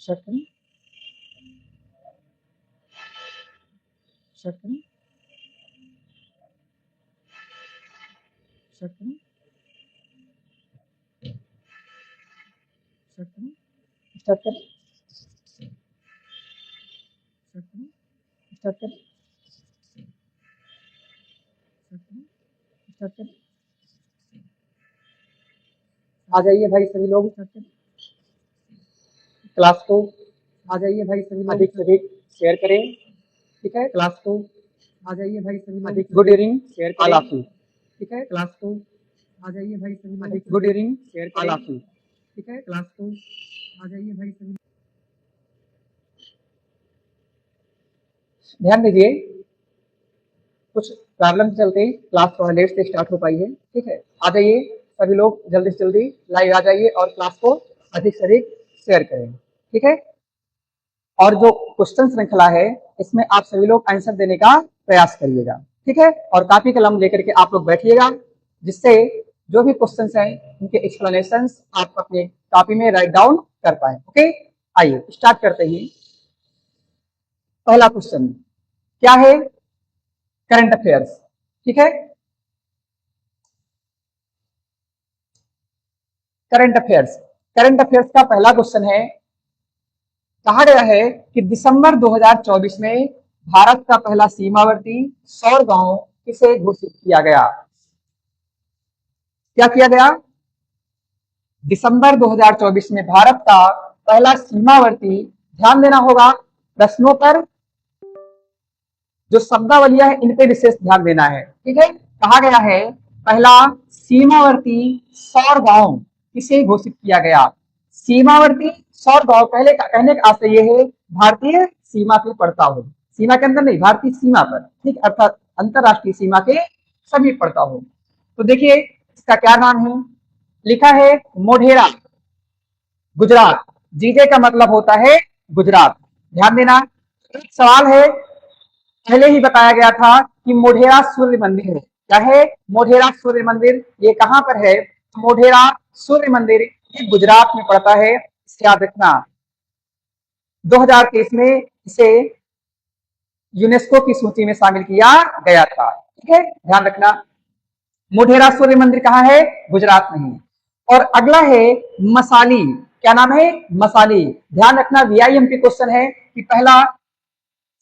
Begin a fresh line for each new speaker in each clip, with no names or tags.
शकन शकन शकन शकन स्टार्ट करें शकन स्टार्ट करें शकन स्टार्ट करें। आ जाइए भाई सभी लोग क्लास को, आ जाइए भाई सभी लोग, अधिक से अधिक शेयर करें। ठीक है, क्लास को आ जाइए भाई सभी लोग, अधिक गुड इवनिंग शेयर करें। ठीक है, क्लास को आ जाइए भाई सभी लोग, अधिक गुड इवनिंग शेयर करें। ठीक है, क्लास को आ जाइए भाई सभी। ध्यान दीजिए, कुछ प्रॉब्लम के चलते क्लास थोड़ा लेट से स्टार्ट हो पाई है। ठीक है, आ जाइए सभी लोग, जल्दी से जल्दी लाइव आ जाइए और क्लास को अधिक से अधिक शेयर करें। ठीक है, और जो क्वेश्चन श्रृंखला है इसमें आप सभी लोग आंसर देने का प्रयास करिएगा। ठीक है, और कॉपी कलम लेकर के आप लोग बैठिएगा, जिससे जो भी क्वेश्चंस हैं उनके एक्सप्लेनेशंस आप अपने कॉपी में राइट डाउन कर पाए। ओके, आइए स्टार्ट करते हैं। पहला क्वेश्चन क्या है? Current affairs. ठीक है, करंट अफेयर्स, करंट अफेयर्स का पहला क्वेश्चन है, कहा गया है कि दिसंबर 2024 में भारत का पहला सीमावर्ती सौर गांव किसे घोषित किया गया? क्या किया गया? दिसंबर 2024 में भारत का पहला सीमावर्ती, ध्यान देना होगा प्रश्नों पर, जो शब्दावलियां है इन पे विशेष ध्यान देना है। ठीक है, कहा गया है पहला सीमावर्ती सौर गांव किसे घोषित किया गया? सीमावर्ती सौर गांव, पहले का कहने का आशय यह है भारतीय सीमा पे पड़ता हो, सीमा के अंदर नहीं, भारतीय सीमा पर, ठीक, अर्थात अंतरराष्ट्रीय सीमा के समीप पड़ता हो। तो देखिए इसका क्या नाम है, लिखा है मोढेरा, गुजरात। जीजे का मतलब होता है गुजरात। ध्यान देना, एक सवाल है, पहले ही बताया गया था कि मोढेरा सूर्य मंदिर है। क्या है? मोढेरा सूर्य मंदिर। ये कहां पर है? मोढेरा सूर्य मंदिर ये गुजरात में पड़ता है, इसे याद रखना। 2023 में इसे यूनेस्को की सूची में शामिल किया गया था। ठीक है, ध्यान रखना, मोढेरा सूर्य मंदिर कहां है? गुजरात में है। और अगला है मसाली। क्या नाम है? मसाली। ध्यान रखना, वीआईएमपी क्वेश्चन है कि पहला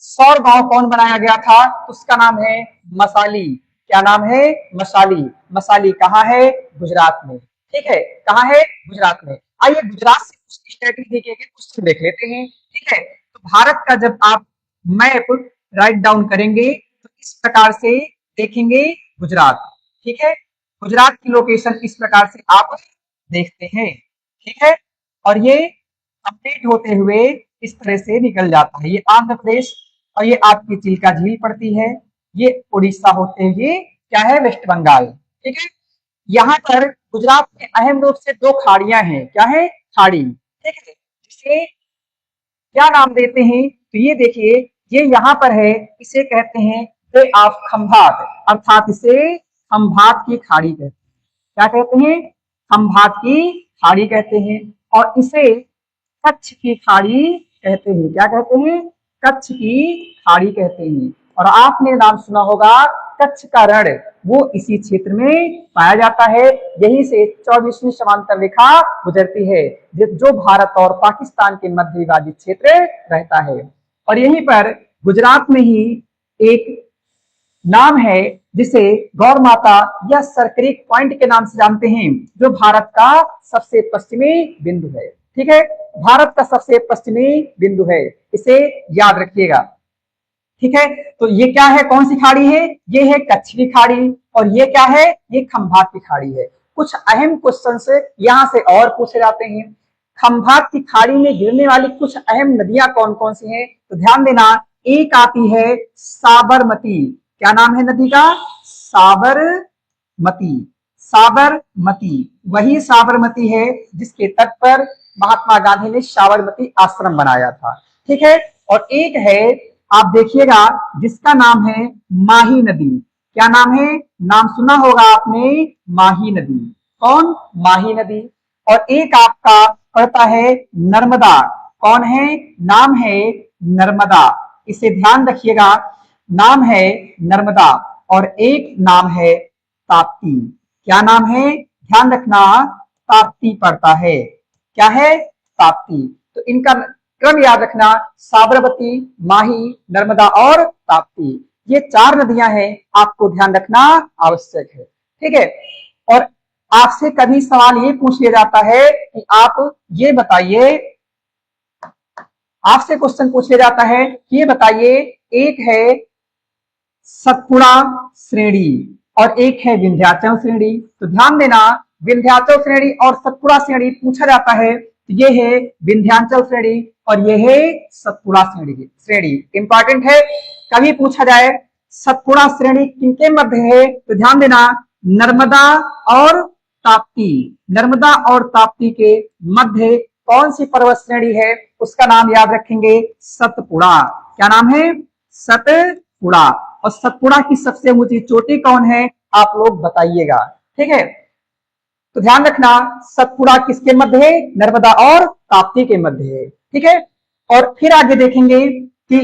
सौर गांव कौन बनाया गया था? उसका नाम है मसाली। क्या नाम है? मसाली। मसाली कहां है? गुजरात में। ठीक है, कहां है? गुजरात में। आइए गुजरात से कुछ स्टैटिस्टिक्स के क्वेश्चन देख लेते हैं। ठीक है, तो भारत का जब आप मैप राइट डाउन करेंगे तो इस प्रकार से देखेंगे गुजरात। ठीक है, गुजरात की लोकेशन इस प्रकार से आप देखते हैं। ठीक है, और ये अपडेट होते हुए इस तरह से निकल जाता है। ये आंध्र प्रदेश और ये आपकी चिल्का झील पड़ती है, ये उड़ीसा होते हुए क्या है? वेस्ट बंगाल। ठीक है, यहाँ पर गुजरात में अहम रूप से दो खाड़ियां हैं। क्या है? खाड़ी। ठीक है, जिसे क्या नाम देते हैं? तो ये देखिए, ये यहाँ पर है, इसे कहते हैं बे ऑफ खंभात, अर्थात इसे खंभात की खाड़ी कहते हैं। क्या कहते हैं? खंभात की खाड़ी कहते हैं। और इसे कच्छ की खाड़ी कहते हैं। क्या कहते हैं? कच्छ की खाड़ी कहते हैं। और आपने नाम सुना होगा कच्छ का रण, वो इसी क्षेत्र में पाया जाता है। यहीं से 24वीं समांतर रेखा गुजरती है, जो भारत और पाकिस्तान के मध्य विभाजित क्षेत्र रहता है। और यहीं पर गुजरात में ही एक नाम है जिसे गौर माता या सरक्रीक पॉइंट के नाम से जानते हैं, जो भारत का सबसे पश्चिमी बिंदु है। ठीक है, भारत का सबसे पश्चिमी बिंदु है, इसे याद रखिएगा। ठीक है, तो ये क्या है? कौन सी खाड़ी है? ये है कच्छ की खाड़ी। और ये क्या है? ये खंभात की खाड़ी है। कुछ अहम क्वेश्चन यहां से और पूछे जाते हैं। खंभात की खाड़ी में गिरने वाली कुछ अहम नदियां कौन कौन सी हैं? तो ध्यान देना, एक आती है साबरमती। क्या नाम है नदी का? साबरमती। साबरमती, वही साबरमती है जिसके तट पर महात्मा गांधी ने साबरमती आश्रम बनाया था। ठीक है, और एक है, आप देखिएगा, जिसका नाम है माही नदी। क्या नाम है? नाम सुना होगा आपने, माही नदी। कौन? माही नदी। और एक आपका पड़ता है नर्मदा। कौन है? नाम है नर्मदा। इसे ध्यान रखिएगा, नाम है नर्मदा और एक नाम है ताप्ती। क्या नाम है? ध्यान रखना, ताप्ती पड़ता है। क्या है? ताप्ती। तो इनका क्रम याद रखना, साबरमती, माही, नर्मदा और ताप्ती। ये 4 नदियां हैं, आपको ध्यान रखना आवश्यक है। ठीक है। और आपसे कभी सवाल ये पूछ लिया जाता है कि आप ये बताइए, आपसे क्वेश्चन पूछ लिया जाता है कि ये बताइए, एक है सतपुड़ा श्रेणी और एक है विंध्याचल श्रेणी। तो ध्यान देना, विंध्याचल श्रेणी और सतपुड़ा श्रेणी पूछा जाता है। ये है विंध्याचल श्रेणी और ये है सतपुड़ा श्रेणी। इंपॉर्टेंट है, कभी पूछा जाए सतपुड़ा श्रेणी किनके मध्य है, तो ध्यान देना, नर्मदा और ताप्ती। नर्मदा और ताप्ती के मध्य कौन सी पर्वत श्रेणी है, उसका नाम याद रखेंगे, सतपुड़ा। क्या नाम है? सतपुड़ा। और सतपुड़ा की सबसे ऊंची चोटी कौन है, आप लोग बताइएगा। ठीक है। तो ध्यान रखना, सतपुड़ा किसके मध्य है? नर्मदा और ताप्ती के मध्य है। ठीक है। और फिर आगे देखेंगे कि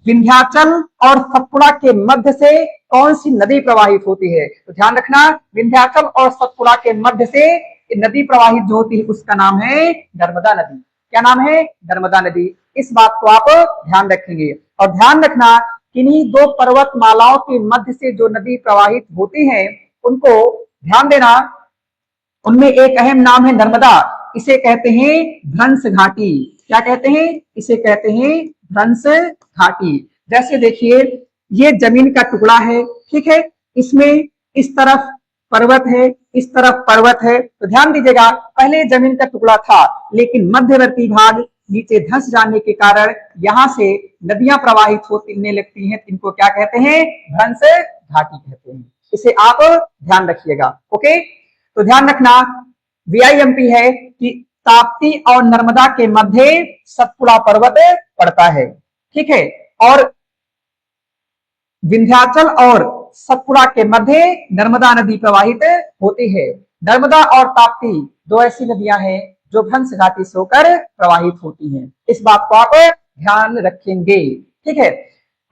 विंध्याचल और सतपुड़ा के मध्य से कौन सी नदी प्रवाहित होती है। तो ध्यान रखना, विंध्याचल और सतपुड़ा के मध्य से नदी प्रवाहित जो होती है उसका नाम है नर्मदा नदी। क्या नाम है? नर्मदा नदी। इस बात को आप ध्यान रखेंगे। और ध्यान रखना, किन्हीं 2 पर्वतमालाओं के मध्य से जो नदी प्रवाहित होती है उनको ध्यान देना, उनमें एक अहम नाम है नर्मदा। इसे कहते हैं भ्रंश घाटी। क्या कहते हैं? इसे कहते हैं भ्रंश घाटी। जैसे देखिए, ये जमीन का टुकड़ा है, ठीक है, इसमें इस तरफ पर्वत है, इस तरफ पर्वत है। तो ध्यान दीजिएगा, पहले जमीन का टुकड़ा था, लेकिन मध्यवर्ती भाग नीचे धंस जाने के कारण यहां से नदियां प्रवाहित होने लगती हैं। इनको क्या कहते हैं? भ्रंश घाटी कहते हैं। इसे आप ध्यान रखिएगा। ओके। तो ध्यान रखना, VIMP है कि ताप्ती और नर्मदा के मध्य सतपुड़ा पर्वत पड़ता है। ठीक है। और विंध्याचल और सतपुड़ा के मध्य नर्मदा नदी प्रवाहित होती है। नर्मदा और ताप्ती 2 ऐसी नदियां हैं जो भ्रंश घाटी से होकर प्रवाहित होती हैं। इस बात को आप ध्यान रखेंगे। ठीक है।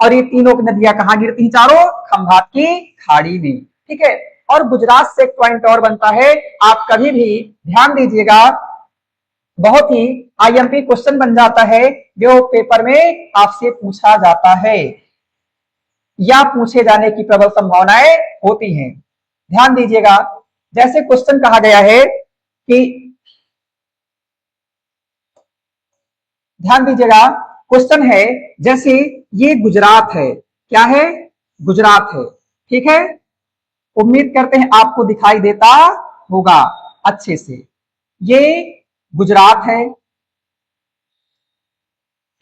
और ये तीनों नदियां कहां गिरती हैं? चारों खंभात की खाड़ी में। ठीक है। और गुजरात से एक पॉइंट और बनता है, आप कभी भी ध्यान दीजिएगा, बहुत ही IMP क्वेश्चन बन जाता है जो पेपर में आपसे पूछा जाता है या पूछे जाने की प्रबल संभावनाएं होती हैं। ध्यान दीजिएगा, जैसे क्वेश्चन कहा गया है कि, ध्यान दीजिएगा, क्वेश्चन है जैसे ये गुजरात है। क्या है? गुजरात है। ठीक है। उम्मीद करते हैं आपको दिखाई देता होगा अच्छे से। ये गुजरात है।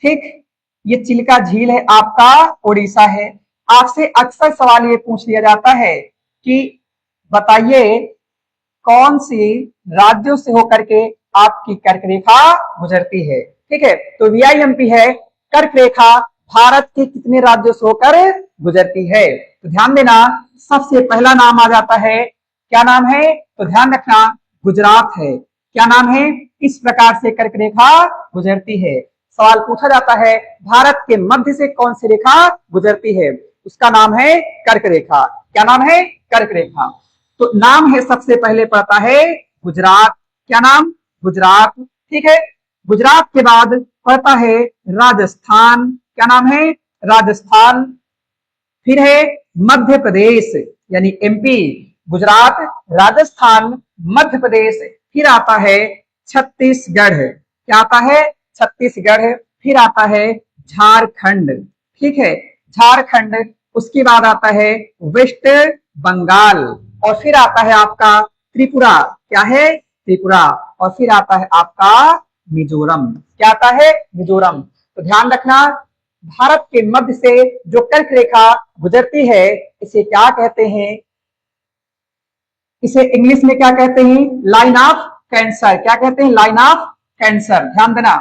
ठीक। ये चिल्का झील है, आपका उड़ीसा है। आपसे अक्सर सवाल ये पूछ लिया जाता है कि बताइए कौन सी राज्यों से होकर के आपकी कर्क रेखा गुजरती है। ठीक है। तो VIMP है, कर्क रेखा भारत के कितने राज्यों से होकर गुजरती है। तो ध्यान देना, सबसे पहला नाम आ जाता है, क्या नाम है? तो ध्यान रखना, गुजरात है। क्या नाम है? इस प्रकार से कर्क रेखा गुजरती है। सवाल पूछा जाता है भारत के मध्य से कौन सी रेखा गुजरती है, उसका नाम है कर्क रेखा। क्या नाम है? कर्क रेखा। तो नाम है, सबसे पहले पड़ता है गुजरात। क्या नाम? गुजरात। ठीक है। गुजरात के बाद पड़ता है राजस्थान। क्या नाम है? राजस्थान। फिर है मध्य प्रदेश यानी MP। गुजरात, राजस्थान, मध्य प्रदेश। फिर आता है छत्तीसगढ़। क्या आता है? छत्तीसगढ़। फिर आता है झारखंड। ठीक है, झारखंड। उसके बाद आता है वेस्ट बंगाल और फिर आता है आपका त्रिपुरा। क्या है? त्रिपुरा। और फिर आता है आपका मिजोरम। क्या आता है? मिजोरम। तो ध्यान रखना, भारत के मध्य से जो कर्क रेखा गुजरती है इसे क्या कहते हैं? इसे इंग्लिश में क्या कहते हैं? Line of cancer. क्या कहते हैं? Line of cancer. ध्यान देना।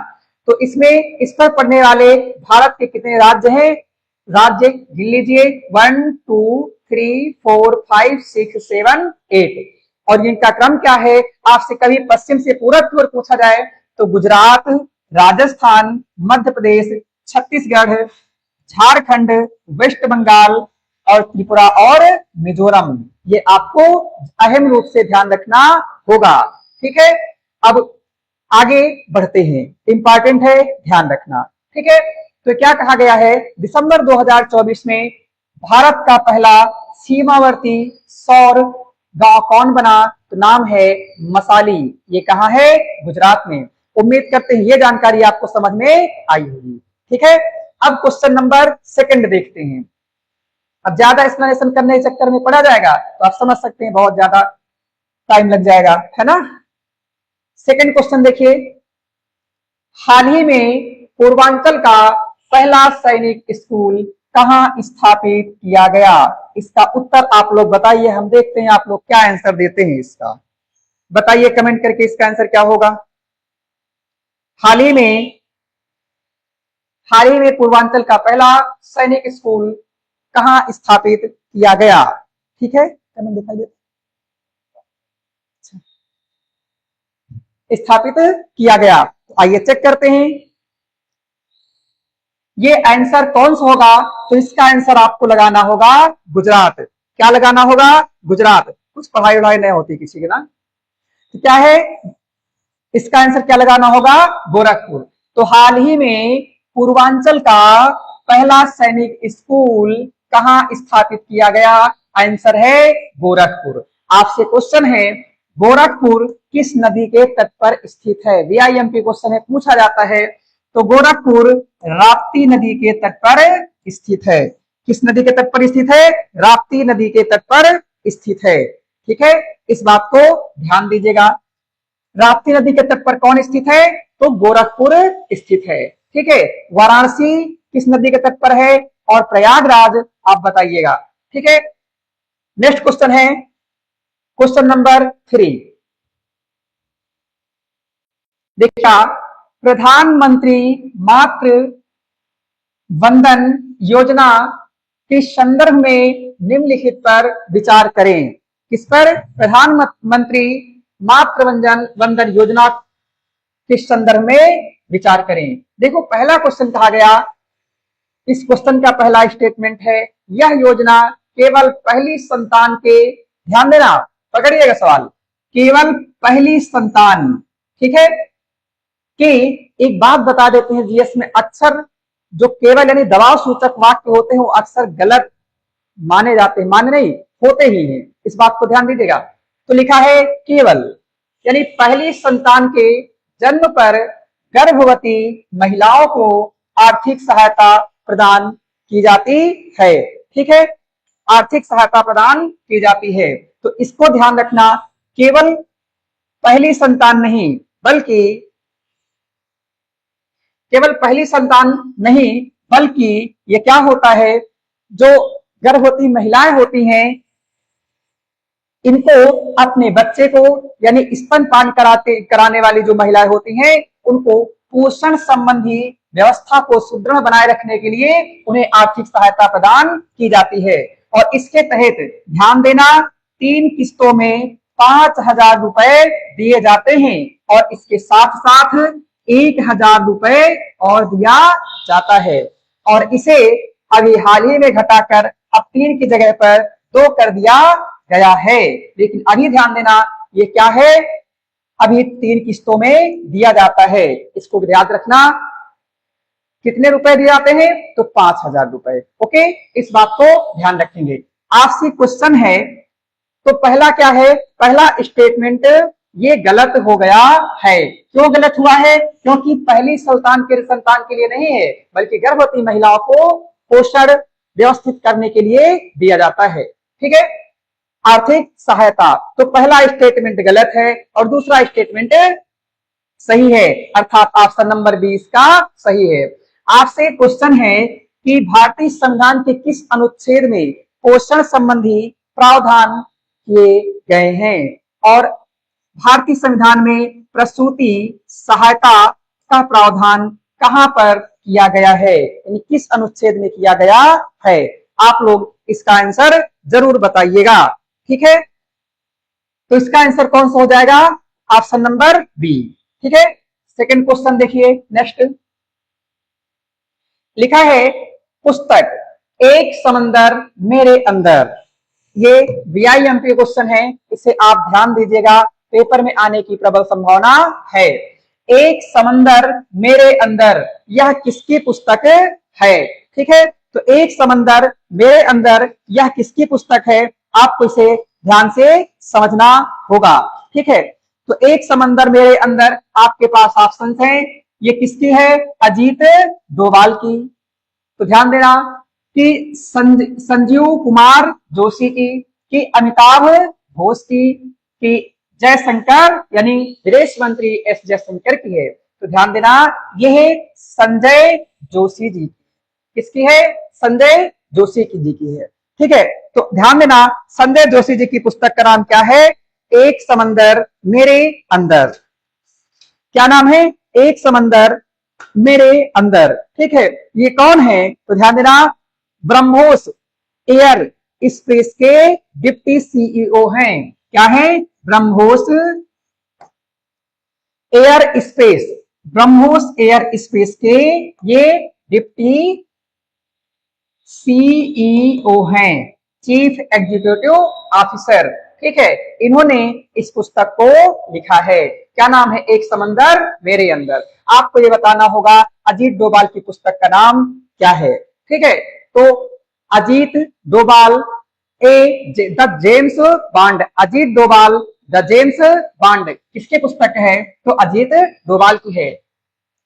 तो इसमें इस पर पड़ने वाले भारत के कितने राज्य हैं? राज्य गिन लीजिए, 1 2 3 4 5 6 7 8। और इनका क्रम क्या है? आपसे कभी पश्चिम से पूरब की ओर पूछा जाए तो गुजरात, राजस्थान, मध्य प्रदेश, छत्तीसगढ़, झारखंड, वेस्ट बंगाल और त्रिपुरा और मिजोरम। ये आपको अहम रूप से ध्यान रखना होगा। ठीक है, अब आगे बढ़ते हैं, इंपॉर्टेंट है, ध्यान रखना। ठीक है, तो क्या कहा गया है, दिसंबर 2024 में भारत का पहला सीमावर्ती सौर गांव कौन बना, तो नाम है मसाली। ये कहां है, गुजरात में। उम्मीद करते हैं ये जानकारी आपको समझ में आई होगी। ठीक है, अब क्वेश्चन नंबर सेकंड देखते हैं। अब ज्यादा एक्सप्लेनेशन करने के चक्कर में पड़ा जाएगा तो आप समझ सकते हैं बहुत ज्यादा टाइम लग जाएगा, है ना। सेकंड क्वेश्चन देखिए, हाल ही में पूर्वांचल का पहला सैनिक स्कूल कहां स्थापित किया गया। इसका उत्तर आप लोग बताइए, हम देखते हैं आप लोग क्या आंसर देते हैं इसका। बताइए कमेंट करके इसका आंसर क्या होगा। हाल ही में पूर्वांचल का पहला सैनिक स्कूल कहां स्थापित किया गया। ठीक है, कमेंट दिखाई देता, स्थापित किया गया। तो आइए चेक करते हैं ये आंसर कौन सा होगा। तो इसका आंसर आपको लगाना होगा गुजरात। क्या लगाना होगा, गुजरात। कुछ पढ़ाई वढ़ाई नहीं होती किसी की ना, तो क्या है इसका आंसर, क्या लगाना होगा, गोरखपुर। तो हाल ही में पूर्वांचल का पहला सैनिक स्कूल कहां स्थापित किया गया, आंसर है गोरखपुर। आपसे क्वेश्चन है, गोरखपुर किस नदी के तट पर स्थित है। VIMP क्वेश्चन है, पूछा जाता है। तो गोरखपुर राप्ती नदी के तट पर स्थित है। किस नदी के तट पर स्थित है, राप्ती नदी के तट पर स्थित है। ठीक है, इस बात को ध्यान दीजिएगा। राप्ती नदी के तट पर कौन स्थित है, तो गोरखपुर स्थित है। ठीक है, वाराणसी किस नदी के तट पर है, और प्रयागराज आप बताइएगा। ठीक है, नेक्स्ट क्वेश्चन है क्वेश्चन नंबर 3। देखिए, प्रधानमंत्री मातृ वंदन योजना के संदर्भ में निम्नलिखित पर विचार करें। किस पर, प्रधानमंत्री मातृ वंदन योजना के संदर्भ में विचार करें। देखो, पहला क्वेश्चन कहा गया, इस क्वेश्चन का पहला स्टेटमेंट है, यह योजना केवल पहली संतान के, ध्यान देना, पकड़िएगा सवाल, केवल पहली संतान। ठीक है, कि एक बात बता देते हैं, जीएस में अक्सर जो केवल यानी दबाव सूचक वाक्य होते हैं वो अक्सर गलत माने जाते हैं, माने नहीं, होते ही हैं, इस बात को ध्यान दीजिएगा। तो लिखा है केवल, यानी पहली संतान के जन्म पर गर्भवती महिलाओं को आर्थिक सहायता प्रदान की जाती है। ठीक है, आर्थिक सहायता प्रदान की जाती है। तो इसको ध्यान रखना, केवल पहली संतान नहीं, बल्कि केवल पहली संतान नहीं, बल्कि ये क्या होता है, जो गर्भवती महिलाएं होती हैं, इनको अपने बच्चे को यानी स्तनपान कराने वाली जो महिलाएं होती हैं, उनको पोषण संबंधी व्यवस्था को सुदृढ़ बनाए रखने के लिए उन्हें आर्थिक सहायता प्रदान की जाती है। और इसके तहत ध्यान देना, 3 किस्तों में 5,000 रुपए दिए जाते हैं, और इसके साथ साथ 1,000 रुपए और दिया जाता है। और इसे अभी हाल ही में घटाकर अब 3 की जगह पर 2 कर दिया गया है। लेकिन अभी ध्यान देना, ये क्या है, अभी 3 किस्तों में दिया जाता है। इसको याद रखना, कितने रुपए दिए जाते हैं, तो 5,000 रुपए। ओके, इस बात को ध्यान रखेंगे। आपसे क्वेश्चन है, तो पहला क्या है, पहला स्टेटमेंट ये गलत हो गया है। क्यों गलत हुआ है, क्योंकि पहली संतान के लिए नहीं है, बल्कि गर्भवती महिलाओं को पोषण व्यवस्थित करने के लिए दिया जाता है। ठीक है, आर्थिक सहायता। तो पहला स्टेटमेंट गलत है और दूसरा स्टेटमेंट सही है, अर्थात ऑप्शन नंबर 20 का सही है। आपसे क्वेश्चन है कि भारतीय संविधान के किस अनुच्छेद में पोषण संबंधी प्रावधान किए गए हैं, और भारतीय संविधान में प्रसूति सहायता का प्रावधान कहां पर किया गया है, यानी किस अनुच्छेद में किया गया है। आप लोग इसका आंसर जरूर बताइएगा। ठीक है, तो इसका आंसर कौन सा हो जाएगा, ऑप्शन नंबर बी। ठीक है, सेकंड क्वेश्चन देखिए नेक्स्ट, लिखा है पुस्तक एक समंदर मेरे अंदर। ये VIMP क्वेश्चन है, इसे आप ध्यान दीजिएगा, पेपर में आने की प्रबल संभावना है। एक समंदर मेरे अंदर, यह किसकी पुस्तक है? ठीक है, तो एक समंदर मेरे अंदर, यह किसकी पुस्तक है? आपको इसे ध्यान से समझना होगा। ठीक है, तो एक समंदर मेरे अंदर, आपके पास ऑप्शन हैं, ये किसकी है? अजीत डोभाल की। तो ध्यान देना कि संजीव कुमार जोशी की अमिताभ घोष की जयशंकर यानी विदेश मंत्री एस जयशंकर की है। तो ध्यान देना यह संजय जोशी जी, किसकी है? संजय जोशी जी की है। ठीक है, तो ध्यान देना संजय जोशी जी की पुस्तक का नाम क्या है? एक समंदर मेरे अंदर। क्या नाम है? एक समंदर मेरे अंदर। ठीक है, ये कौन है? तो ध्यान देना ब्रह्मोस एयर स्पेस के डिप्टी CEO हैं। क्या है? BrahMos air space, BrahMos air space के ये डिप्टी CEO हैं, चीफ एग्जीक्यूटिव ऑफिसर। ठीक है, इन्होंने इस पुस्तक को लिखा है। क्या नाम है? एक समंदर मेरे अंदर। आपको ये बताना होगा अजीत डोभाल की पुस्तक का नाम क्या है। ठीक है, तो Ajit Doval the James bond, Ajit Doval the James bond किसकी पुस्तक है? तो अजीत डोभाल की है।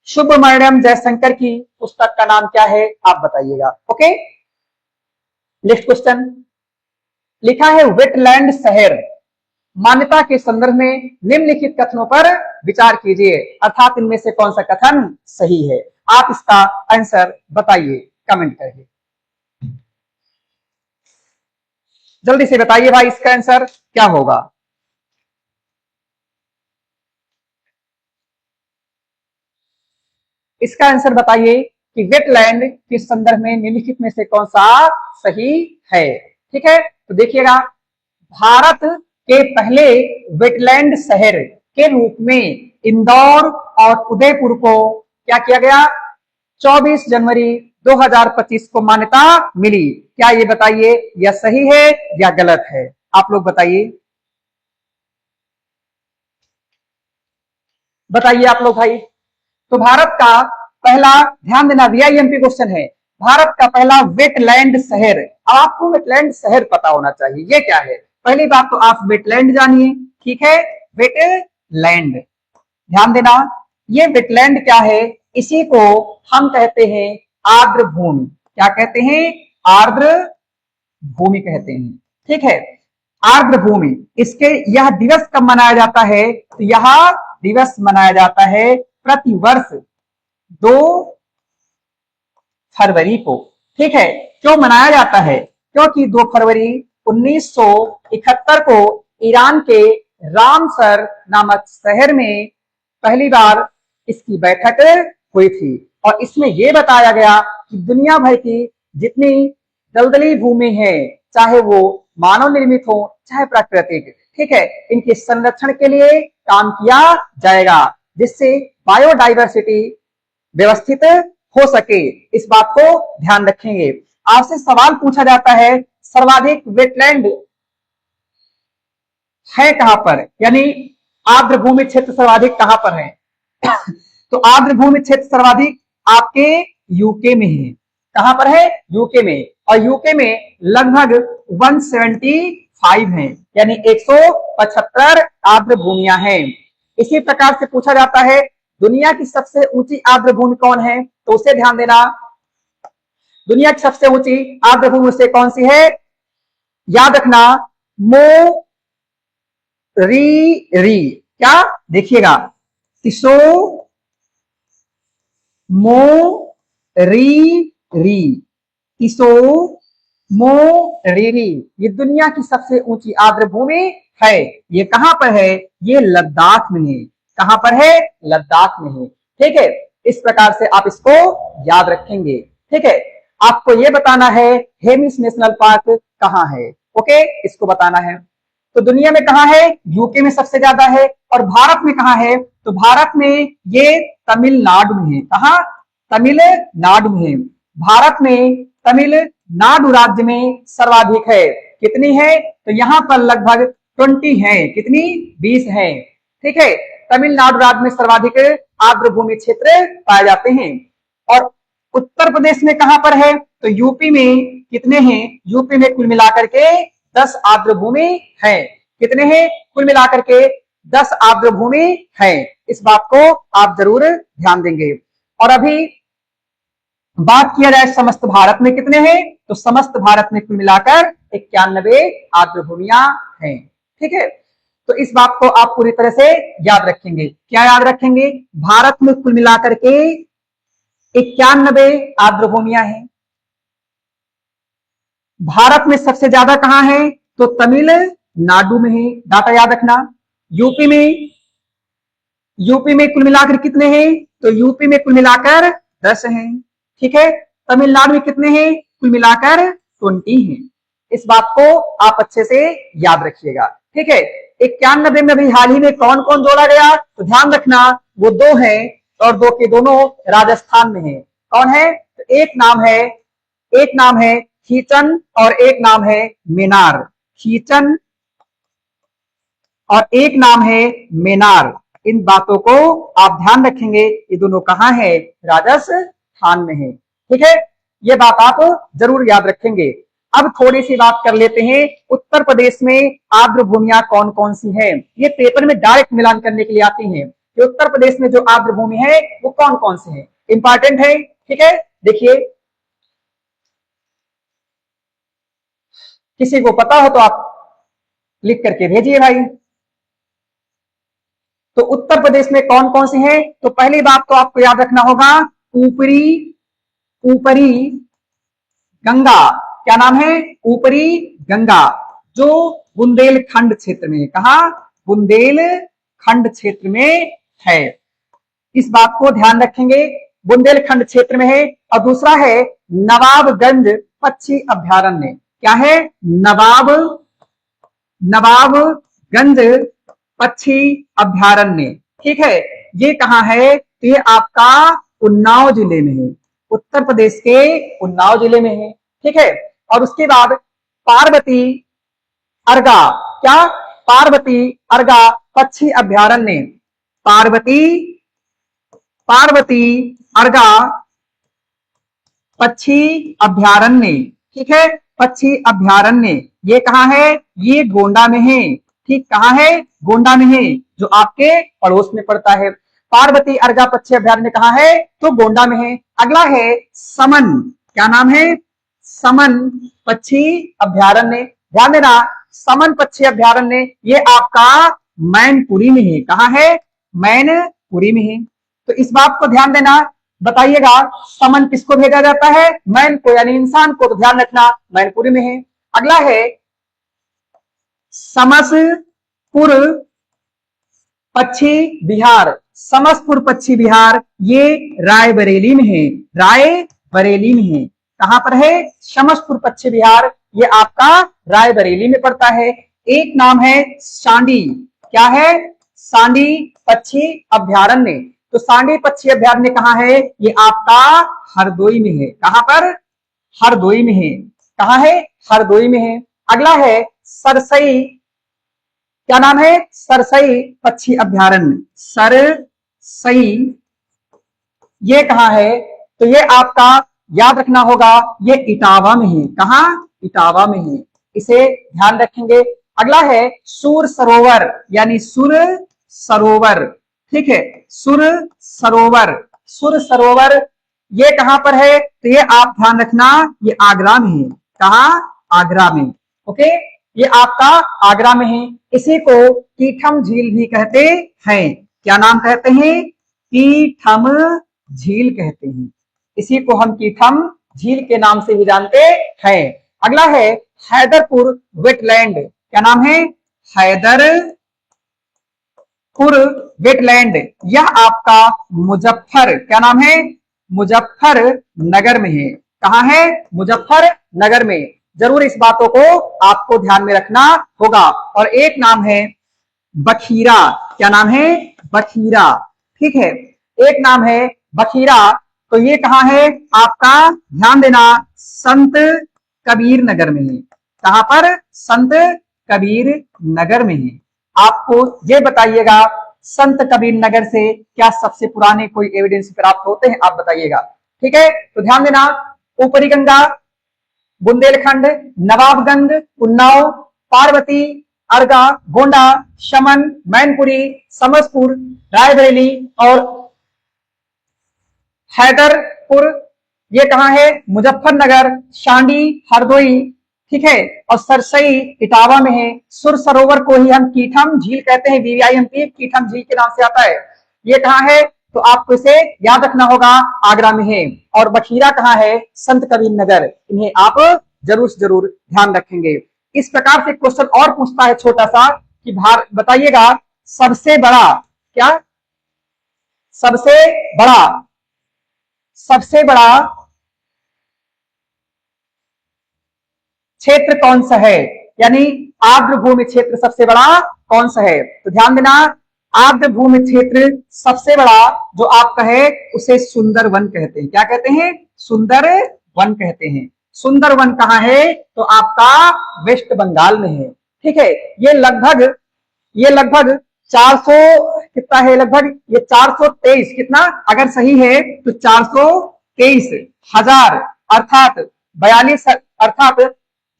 सुब्रमण्यम जयशंकर की पुस्तक का नाम क्या है? आप बताइएगा। ओके, नेक्स्ट क्वेश्चन, लिखा है वेटलैंड शहर। मान्यता के संदर्भ में निम्नलिखित कथनों पर विचार कीजिए, अर्थात इनमें से कौन सा कथन सही है? आप इसका आंसर बताइए कमेंट करके, जल्दी से बताइए भाई, इसका आंसर क्या होगा? इसका आंसर बताइए कि वेटलैंड के संदर्भ में निम्नलिखित में से कौन सा सही है। ठीक है, तो देखिएगा, भारत के पहले वेटलैंड शहर के रूप में इंदौर और उदयपुर को क्या किया गया? 24 जनवरी 2025 को मान्यता मिली। क्या ये बताइए यह सही है या गलत है? आप लोग बताइए, बताइए आप लोग भाई। तो भारत का पहला, ध्यान देना VIMP क्वेश्चन है, भारत का पहला वेटलैंड शहर। आपको वेटलैंड शहर पता होना चाहिए, ये क्या है? पहली बात तो आप वेटलैंड जानिए। ठीक है, वेटलैंड, ध्यान देना ये वेटलैंड क्या है? इसी को हम कहते हैं आर्द्र भूमि। क्या कहते हैं? आर्द्र भूमि कहते हैं। ठीक है, आर्द्र भूमि। इसके यह दिवस कब मनाया जाता है? तो यह दिवस मनाया जाता है प्रतिवर्ष 2 फरवरी को। ठीक है, क्यों मनाया जाता है? क्योंकि 2 फरवरी 1971 को ईरान के रामसर नामक शहर में पहली बार इसकी बैठक हुई थी, और इसमें यह बताया गया कि दुनिया भर की जितनी दलदली भूमि है, चाहे वो मानव निर्मित हो चाहे प्राकृतिक, ठीक है, इनके संरक्षण के लिए काम किया जाएगा, जिससे बायोडाइवर्सिटी व्यवस्थित हो सके। इस बात को ध्यान रखेंगे। आपसे सवाल पूछा जाता है सर्वाधिक वेटलैंड है कहां पर, यानी आर्द्र भूमि क्षेत्र सर्वाधिक कहां पर है? तो आर्द्र भूमि क्षेत्र सर्वाधिक आपके यूके में है। कहां पर है? यूके में। और यूके में लगभग 175 है, यानी 175 आर्द्र भूमियां हैं। इसी प्रकार से पूछा जाता है दुनिया की सबसे ऊंची आर्द्र भूमि कौन है? तो उसे ध्यान देना, दुनिया की सबसे ऊंची आर्द्र भूमि से कौन सी है? याद रखना, मोरीरी। क्या? देखिएगा, तिसो मोरीरी, तिसो मोरीरी, ये दुनिया की सबसे ऊंची आर्द्र भूमि है। ये कहां पर है? ये लद्दाख में है। कहां पर है? लद्दाख में है। ठीक है, इस प्रकार से आप इसको याद रखेंगे। ठीक है, आपको यह बताना है हेमिस नेशनल पार्क कहां है। ओके, इसको बताना है। तो दुनिया में कहां है? यूके में सबसे ज्यादा है। और भारत में कहां है? तो तो भारत में ये तमिलनाडु में है। कहा? तमिलनाडु में है। भारत में तमिलनाडु राज्य में सर्वाधिक है। कितनी है? तो यहाँ पर लगभग 20 है। कितनी? 20 है। ठीक है। तमिलनाडु राज्य में सर्वाधिक आर्द्र भूमि क्षेत्र पाए जाते हैं। और उत्तर प्रदेश में कहां पर है? तो यूपी में कितने हैं? यूपी में कुल मिलाकर के 10 आर्द्र भूमि है। कितने हैं? कुल मिलाकर के 10 आर्द्र भूमि है। इस बात को आप जरूर ध्यान देंगे। और अभी बात किया जाए समस्त भारत में कितने हैं, तो समस्त भारत में कुल मिलाकर 91 आर्द्र भूमियां हैं। ठीक है। तो इस बात को आप पूरी तरह से याद रखेंगे। क्या याद रखेंगे? भारत में कुल मिलाकर के 91 आर्द्र भूमियां हैं। भारत में सबसे ज्यादा कहां है? तो तमिलनाडु में है। डाटा याद रखना। यूपी में कुल मिलाकर कितने हैं? तो यूपी में कुल मिलाकर 10 हैं। ठीक है। तमिलनाडु में कितने हैं? कुल मिलाकर 20 हैं। इस बात को आप अच्छे से याद रखिएगा। ठीक है। 91 में भी हाल ही में कौन कौन जोड़ा गया? तो ध्यान रखना, वो 2 हैं और 2 के दोनों राजस्थान में है। कौन है? तो एक नाम है खीचन और एक नाम है मेनार। खीचन और एक नाम है मेनार। इन बातों को आप ध्यान रखेंगे। ये दोनों कहां है? राजस्थान में है। ठीक है। ये बात आप जरूर याद रखेंगे। अब थोड़ी सी बात कर लेते हैं उत्तर प्रदेश में आर्द्र भूमियां कौन कौन सी हैं। ये पेपर में डायरेक्ट मिलान करने के लिए आती हैं कि उत्तर प्रदेश में जो आर्द्र भूमि है वो कौन कौन से हैं। इंपॉर्टेंट है। ठीक है। देखिए, किसी को पता हो तो आप लिख करके भेजिए भाई। तो उत्तर प्रदेश में कौन कौन से हैं? तो पहली बात तो आपको याद रखना होगा, ऊपरी गंगा। क्या नाम है? ऊपरी गंगा, जो बुंदेलखंड क्षेत्र में। कहा? बुंदेलखंड क्षेत्र में है। इस बात को ध्यान रखेंगे, बुंदेलखंड क्षेत्र में है। और दूसरा है नवाबगंज पक्षी अभ्यारण्य। क्या है? नवाबगंज पक्षी अभ्यारण्य। ठीक है। ये कहां है? तो ये आपका उन्नाव जिले में है। उत्तर प्रदेश के उन्नाव जिले में है। ठीक है। और उसके बाद पार्वती अर्गा। क्या? पार्वती अर्गा पक्षी अभ्यारण्य। पार्वती अर्गा पक्षी अभ्यारण्य। ठीक है। पक्षी अभ्यारण्य ये कहां है? ये गोंडा में है। ठीक, कहां है? गोंडा में है, जो आपके पड़ोस में पड़ता है। पार्वती अर्गा पक्षी अभ्यारण्य कहां है? तो गोंडा में है। अगला है समन। क्या नाम है? समन पक्षी अभ्यारण्य। ध्यान देना, समन पक्षी अभ्यारण्य ये आपका मैनपुरी में है। कहां है? मैनपुरी में है। तो इस बात को ध्यान देना, बताइएगा समन किसको भेजा जाता है? मैन को, यानी इंसान को। तो ध्यान रखना, मैनपुरी में है। अगला है समसपुर पक्षी विहार। समसपुर पक्षी विहार ये रायबरेली में है। रायबरेली में है। कहां पर है? समसपुर पक्षी विहार ये आपका रायबरेली में पड़ता है। एक नाम है सांडी। क्या है? सांडी पक्षी अभ्यारण्य। तो सांडी पक्षी अभ्यारण्य कहां है? ये आपका हरदोई में है। कहां पर? हरदोई में है। कहां है? हरदोई में है। अगला है सरसई। क्या नाम है? सरसई पक्षी अभ्यारण्य। सरसई ये कहां है? तो ये आपका याद रखना होगा, ये इटावा में है। कहां? इटावा में है। इसे ध्यान रखेंगे। अगला है सुर सरोवर, यानी सुर सरोवर। ठीक है। सुर सरोवर। सुर सरोवर ये कहां पर है? तो ये आप ध्यान रखना, ये आगरा में है। कहां? आगरा में। ओके, ये आपका आगरा में है। इसी को कीठम झील भी कहते हैं। क्या नाम कहते हैं? कीठम झील कहते हैं। इसी को हम कीठम झील के नाम से भी जानते हैं। अगला है हैदरपुर वेटलैंड। क्या नाम है? हैदरपुर वेटलैंड। यह आपका मुजफ्फर, क्या नाम है? मुजफ्फरनगर में है। कहां है? मुजफ्फरनगर में। जरूर इस बातों को आपको ध्यान में रखना होगा। और एक नाम है बखीरा। क्या नाम है? बखीरा। ठीक है, एक नाम है बखीरा। तो ये कहां है आपका? ध्यान देना, संत कबीर नगर में है। कहां पर? संत कबीर नगर में है। आपको ये बताइएगा, संत कबीर नगर से क्या सबसे पुराने कोई एविडेंस प्राप्त होते हैं? आप बताइएगा। ठीक है, तो ध्यान देना, ऊपरी गंगा, बुंदेलखंड, नवाबगंज, उन्नाव, पार्वती, अर्गा, गोंडा, शमन, मैनपुरी, समसपुर, रायबरेली और हैदरपुर। ये कहां है? मुजफ्फरनगर, शांडी, हरदोई। ठीक है, और सरसई इटावा में है। सुर सरोवर को ही हम कीठम झील कहते हैं, VVIMP कीठम झील के नाम से आता है। ये कहां है? तो आपको इसे याद रखना होगा, आगरा में है। और बखीरा कहां है? संत कबीर नगर। इन्हें आप जरूर से जरूर ध्यान रखेंगे। इस प्रकार से क्वेश्चन और पूछता है छोटा सा कि भारत, बताइएगा सबसे बड़ा, क्या सबसे बड़ा, सबसे बड़ा क्षेत्र कौन सा है? यानी आर्द्र भूमि क्षेत्र सबसे बड़ा कौन सा है? तो ध्यान देना, आर्द्र भूमि क्षेत्र सबसे बड़ा जो आपका है उसे सुंदरवन कहते हैं। क्या कहते हैं? सुंदरवन कहते हैं। सुंदरवन कहां है? तो आपका वेस्ट बंगाल में है। ठीक है, ये लगभग 400 कितना है? लगभग ये 423, कितना अगर सही है तो 423,000 अर्थात 42, अर्थात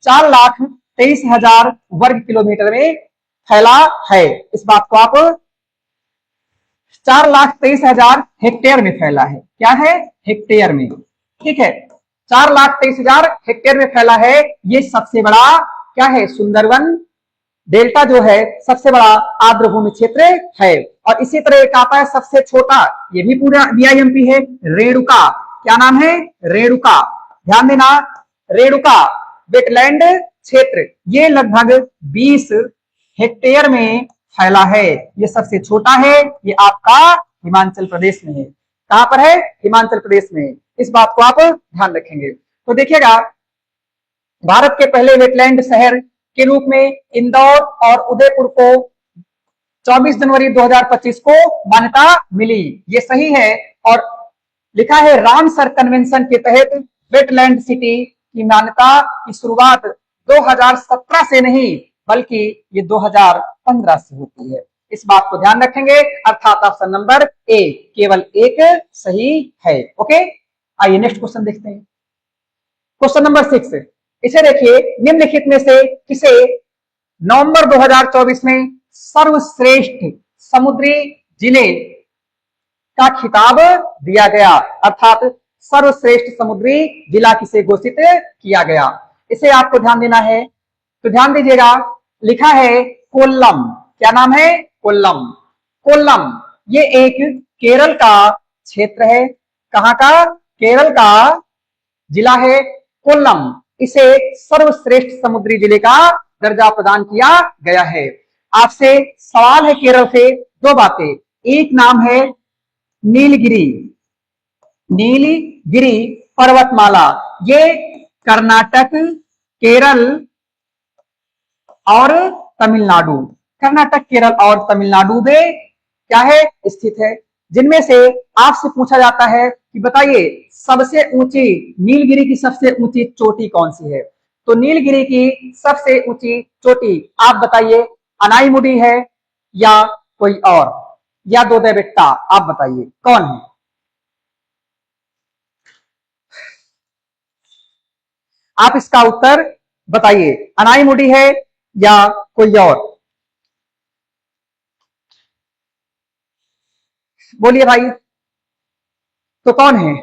4,23,000 वर्ग किलोमीटर में फैला है। इस बात को आप, 4,23,000 हेक्टेयर में फैला है। क्या है? हेक्टेयर में। ठीक है, 4,23,000 हेक्टेयर में फैला है। ये सबसे बड़ा क्या है? सुंदरवन डेल्टा जो है सबसे बड़ा आर्द्र भूमि क्षेत्र है। और इसी तरह एक आता है सबसे छोटा, ये भी पूरा VIMP है, रेणुका। क्या नाम है? रेणुका। ध्यान देना, रेणुका वेटलैंड क्षेत्र, ये लगभग 20 हेक्टेयर में फैला है। ये सबसे छोटा है। ये आपका हिमाचल प्रदेश में है। कहां पर है? हिमाचल प्रदेश में। इस बात को आप ध्यान रखेंगे। तो देखिएगा, भारत के पहले वेटलैंड शहर के रूप में इंदौर और उदयपुर को 24 जनवरी 2025 को मान्यता मिली। ये सही है। और लिखा है रामसर कन्वेंशन के तहत वेटलैंड सिटी की मान्यता की शुरुआत 2017 से नहीं बल्कि ये 2015 से होती है। इस बात को ध्यान रखेंगे। अर्थात ऑप्शन नंबर ए केवल एक सही है। ओके, आइए नेक्स्ट क्वेश्चन देखते हैं। क्वेश्चन नंबर 6, इसे देखिए, निम्नलिखित में से किसे नवंबर 2024 में सर्वश्रेष्ठ समुद्री जिले का खिताब दिया गया? अर्थात सर्वश्रेष्ठ समुद्री जिला किसे घोषित किया गया? इसे आपको ध्यान देना है। तो ध्यान दीजिएगा, लिखा है कोल्लम। क्या नाम है? कोल्लम। कोल्लम ये एक केरल का क्षेत्र है। कहां का? केरल का जिला है कोल्लम। इसे सर्वश्रेष्ठ समुद्री जिले का दर्जा प्रदान किया गया है। आपसे सवाल है केरल से दो बातें। एक नाम है नीलगिरी, नीलगिरी पर्वतमाला। ये कर्नाटक, केरल और तमिलनाडु, कर्नाटक, केरल और तमिलनाडु में क्या है? स्थित है। जिनमें से आपसे पूछा जाता है कि बताइए सबसे ऊंची, नीलगिरी की सबसे ऊंची चोटी कौन सी है? तो नीलगिरी की सबसे ऊंची चोटी आप बताइए, अनाईमुडी है या कोई और, या दोदेबेट्टा? आप बताइए कौन है? आप इसका उत्तर बताइए, अनाईमुडी है या कोई और? बोलिए भाई, तो कौन है?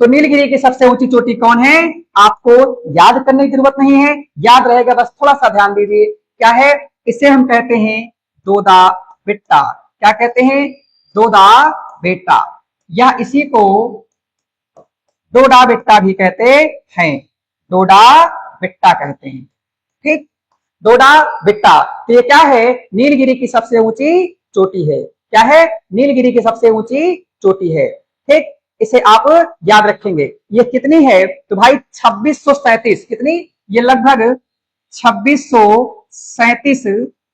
तो नीलगिरी की सबसे ऊंची चोटी कौन है? आपको याद करने की जरूरत नहीं है, याद रहेगा, बस थोड़ा सा ध्यान दीजिए। क्या है? इसे हम कहते हैं दोदा बेट्टा। क्या कहते हैं? दोदा बेट्टा, या इसी को डोडा बेट्टा भी कहते हैं। डोडा बेट्टा कहते हैं। ठीक, डोडा बेट्टा। तो ये क्या है? नीलगिरी की सबसे ऊंची चोटी है। क्या है? नीलगिरी की सबसे ऊंची चोटी है। ठीक, इसे आप याद रखेंगे। ये कितनी है? तो भाई 2637। कितनी? ये लगभग 2637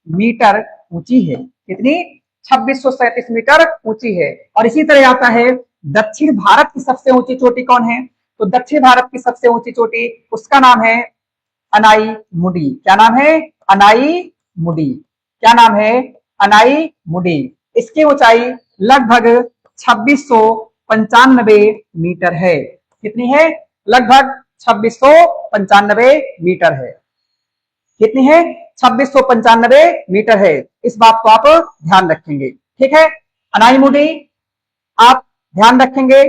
मीटर ऊंची है। कितनी? 2637 मीटर ऊंची है। और इसी तरह आता है दक्षिण भारत की सबसे ऊंची चोटी कौन है? तो दक्षिण भारत की सबसे ऊंची चोटी, उसका नाम है अनाई मुडी। क्या नाम है? अनाई मुडी। क्या नाम है? अनाई मुडी। इसकी ऊंचाई लगभग 2695 मीटर है। कितनी है? लगभग 2695 मीटर है। कितनी है? 2695 मीटर है। इस बात को आप ध्यान रखेंगे, ठीक है। अनाई मुडी आप ध्यान रखेंगे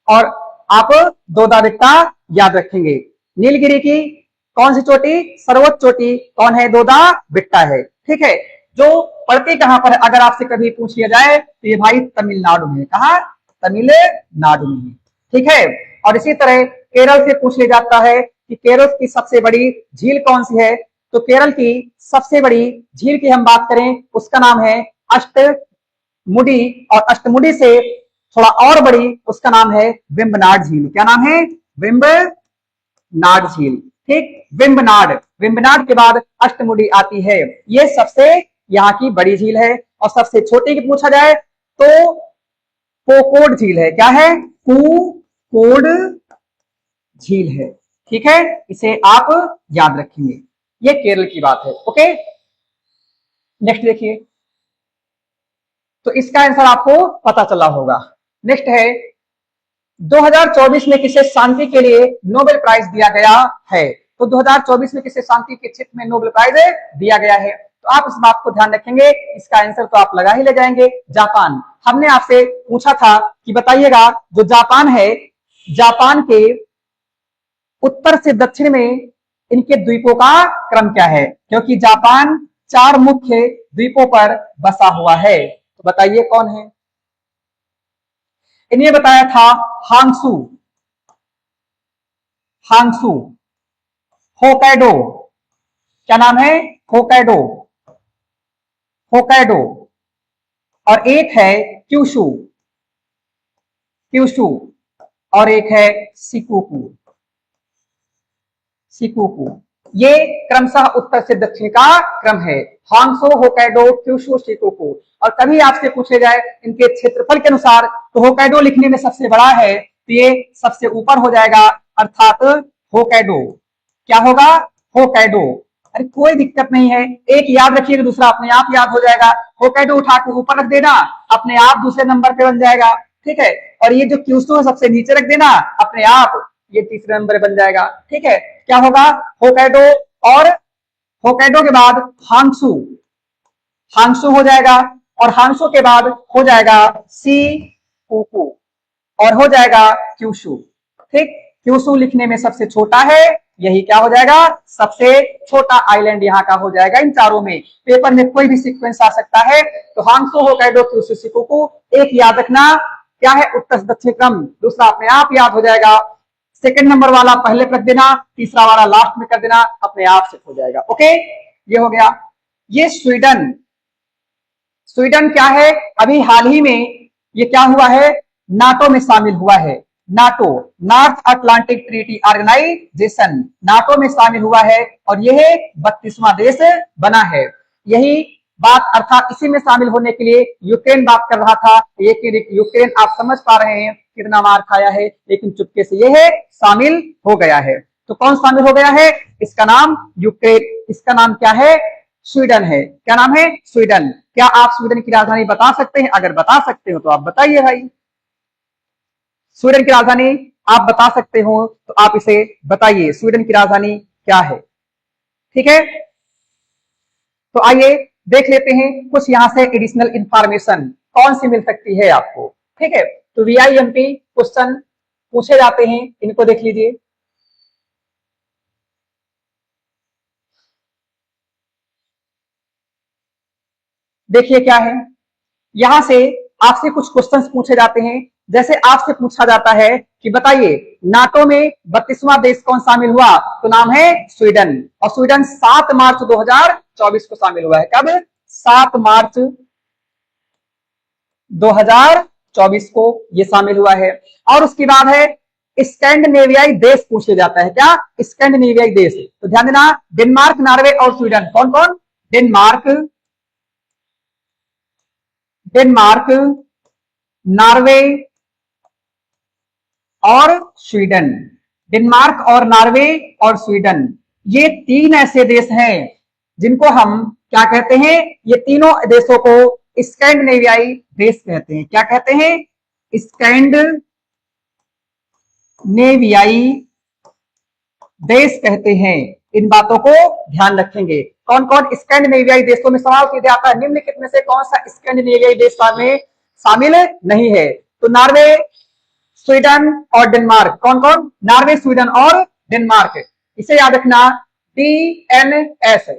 और आप दोदाबिट्टा याद रखेंगे। नीलगिरी की कौन सी चोटी? सर्वोच्च चोटी कौन है? दोदाबिट्टा है, ठीक है। जो पड़ती कहां पर है? अगर आपसे कभी पूछ लिया जाए तो ये भाई तमिलनाडु में। कहा? तमिलनाडु में, ठीक है। और इसी तरह केरल से पूछ लिया जाता है कि केरल की सबसे बड़ी झील कौन सी है? तो केरल की सबसे बड़ी झील की हम बात करें, उसका नाम है अष्टमुडी। और अष्टमुडी से थोड़ा और बड़ी, उसका नाम है वेम्बनाड झील। क्या नाम है? वेम्बनाड झील, ठीक। वेम्बनाड, वेम्बनाड के बाद अष्टमुडी आती है। ये सबसे यहाँ की बड़ी झील है। और सबसे छोटी की पूछा जाए तो कोकोड झील है। क्या है? कोकोड झील है, ठीक है। इसे आप याद रखेंगे। ये केरल की बात है, ओके। नेक्स्ट देखिए, तो इसका आंसर आपको पता चला होगा। नेक्स्ट है 2024 में किसे शांति के लिए नोबेल प्राइज दिया गया है? तो 2024 में किसे शांति के क्षेत्र में नोबेल प्राइज दिया गया है? तो आप इस बात को ध्यान रखेंगे। इसका आंसर तो आप लगा ही ले जाएंगे, जापान। हमने आपसे पूछा था कि बताइएगा जो जापान है, जापान के उत्तर से दक्षिण में इनके द्वीपों का क्रम क्या है? क्योंकि जापान 4 मुख्य द्वीपों पर बसा हुआ है। तो बताइए कौन है? इन्हें बताया था हांगसू, हांगसू, होकाइडो। क्या नाम है? Hokkaido, Hokkaido. और एक है क्यूशू, क्यूशू। और एक है सिकुकू, सिकुकू। ये क्रमशः उत्तर से दक्षिण का क्रम है। हांगसो, होकाइडो, क्यूशू, सिकुकू। और कभी आपसे पूछे जाए इनके क्षेत्रफल के अनुसार, तो होकाइडो लिखने में सबसे बड़ा है, तो ये सबसे ऊपर हो जाएगा, अर्थात होकाइडो। क्या होगा? होकाइडो। अरे कोई दिक्कत नहीं है, एक याद रखिएगा, दूसरा अपने आप याद हो जाएगा। होकाइडो उठा के ऊपर रख देना, अपने आप दूसरे नंबर पे बन जाएगा, ठीक है। और ये जो क्यूशू है सबसे नीचे रख देना, अपने आप ये तीसरे नंबर बन जाएगा, ठीक है। क्या होगा? होकाइडो। और होकाइडो के बाद हांगसू, हांगसू हो जाएगा। और हांगसू के बाद हो जाएगा सिकुकू और हो जाएगा क्यूशू, ठीक। क्यूशू लिखने में सबसे छोटा है, यही क्या हो जाएगा? सबसे छोटा आइलैंड यहाँ का हो जाएगा। इन चारों में पेपर में कोई भी सीक्वेंस आ सकता है। तो हांगसू, होकाइडो, क्यूशू, सिकुकू। एक याद रखना, क्या है? उत्तर दक्षिण क्रम। दूसरा अपने आप याद हो जाएगा। सेकंड नंबर वाला पहले रख देना, तीसरा वाला लास्ट में कर देना, अपने आप सेट हो जाएगा, ओके। ये हो गया। ये स्वीडन, स्वीडन क्या है? अभी हाल ही में ये क्या हुआ है? नाटो में शामिल हुआ है। NATO, North Atlantic Treaty Organisation, NATO में शामिल हुआ है। और यह 32वां देश बना है। यही बात, अर्थात इसी में शामिल होने के लिए यूक्रेन बात कर रहा था। ये यूक्रेन आप समझ पा रहे हैं कितना मार खाया है, लेकिन चुपके से यह शामिल हो गया है। तो कौन शामिल हो गया है? इसका नाम यूक्रेन। इसका नाम क्या है? स्वीडन है। क्या नाम है? स्वीडन। क्या आप स्वीडन की राजधानी बता सकते हैं? अगर बता सकते हो तो आप बताइए भाई। स्वीडन की राजधानी आप बता सकते हो तो आप इसे बताइए, स्वीडन की राजधानी क्या है, ठीक है। तो आइए देख लेते हैं कुछ यहां से एडिशनल इंफॉर्मेशन कौन सी मिल सकती है आपको, ठीक है। तो VIMP क्वेश्चन पूछे जाते हैं, इनको देख लीजिए। देखिए क्या है, यहां से आपसे कुछ क्वेश्चंस पूछे जाते हैं। जैसे आपसे पूछा जाता है कि बताइए नाटो में 32वां देश कौन शामिल हुआ? तो नाम है स्वीडन। और स्वीडन 7 मार्च 2024 को शामिल हुआ है। कब? 7 मार्च 2024 को ये शामिल हुआ है। और उसके बाद है स्कैंडिनेवियाई देश पूछे जाता है। क्या? स्कैंडिनेवियाई देश। तो ध्यान देना, डेनमार्क, नॉर्वे और स्वीडन। कौन कौन? डेनमार्क, डेनमार्क, नॉर्वे और स्वीडन। डेनमार्क और नॉर्वे और स्वीडन, ये तीन ऐसे देश हैं जिनको हम क्या कहते हैं, ये तीनों देशों को स्कैंडिनेवियाई देश कहते हैं। क्या कहते हैं? स्कैंडिनेवियाई देश कहते हैं। इन बातों को ध्यान रखेंगे। कौन कौन स्कैंडिनेवियाई देशों में सवाल सीधे आता है, निम्नलिखित में से कौन सा स्कैंडिनेवियाई देश में शामिल नहीं है? तो नॉर्वे, स्वीडन और डेनमार्क। कौन कौन? नॉर्वे, स्वीडन और डेनमार्क। इसे याद रखना, DNS,